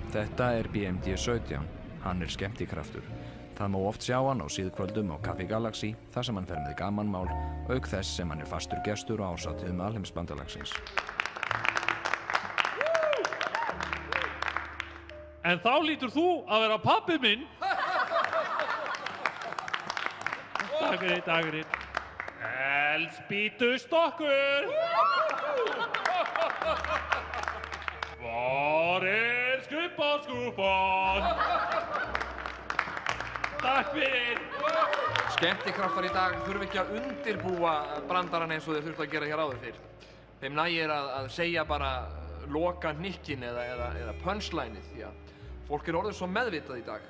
Þetta BMD 17. Hann skemmtikraftur. Það má oft sjá hann á síðkvöldum á Kaffi Galaxy þar sem hann fer með gamanmál, auk þess sem hann fastur gestur á árshátíðum Alheimsbandalagsins. En þá lítur þú að vera pabbi minn. Takk fyrir. Eldspýtustokkur. Var skúffan? Takk fyrir. Skemmtikraftar í dag þurfa ekki að undirbúa brandarann eins og þeir þurftu að gera hér áður fyrr. Þeim nægir að segja bara loka hnykkinn eða punchlineið, því að fólk orðið svo meðvitað í dag.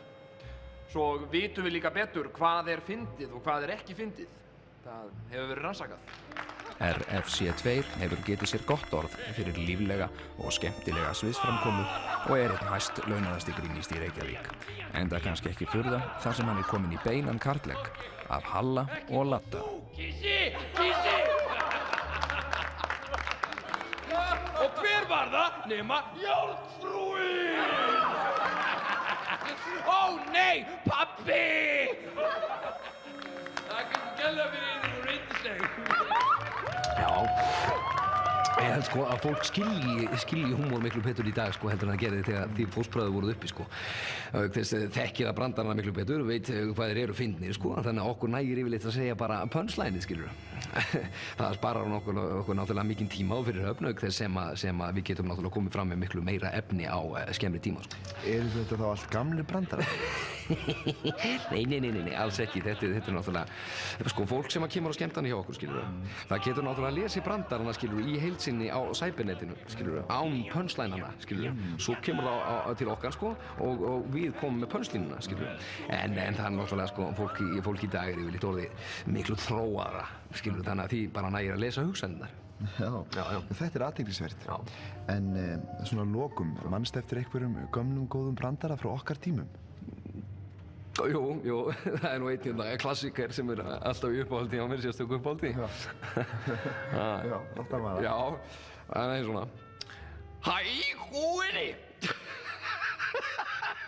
Svo vitum við líka betur hvað fyndið og hvað ekki fyndið. Það hefur verið rannsakað. RFC2 hefur getið sér gott orð fyrir líflega og skemmtilega sviðsframkomu og einn hæst launaðasti grínisti í Reykjavík. Enda kannski ekki furða þar sem hann kominn í beinan karllegg af Halla og Ladda. Kissi! Og hver var það nema Járnfrúin? Ó nei, pabbi! Takk kærlega fyrir þið og reyndisleg. Já, ég held sko að fólk skilji húmor miklu betur í dag sko heldur en það gerði þegar því fóstbræður voruð uppi sko. Þess þekkið að brandarana miklu betur, veit hvað þeir eru fyndnir sko, þannig að okkur nægir yfirleitt að segja bara punchlineið skilur. Það sparar okkur náttúrulega mikinn tíma á fyrir höfn, auk þess sem við getum náttúrulega komið fram með miklu meira efni á skemmri tíma sko. Eru þetta þá allt gamlir brandarar? Nei, alls ekki. Þetta er náttúrulega sko fólk sem kemur á skemmtana hjá okkur skilur. Það getur náttúrulega að lesa brandarana skilur í heild sinni á cybernettinu skilur, án punchlineana skilur. Svo kemur það til okkar sko og við komum með punchlinuna skilur. En það er náttúrulega sko fólk í dag yfirleitt orðið miklu þróaðra skilur, þannig að því bara nægir að lesa hugsanirnar. Já. Þetta athyglisvert. En svona að lokum, manstu eftir einhverjum gömlum góðum brandara frá okkar tímum? Jú, það er nú einn klassiker sem alltaf í uppáhaldi á mér, sérstöku uppáhaldi. Já, alltaf maður. Já, það er svona. Hæ, húinni!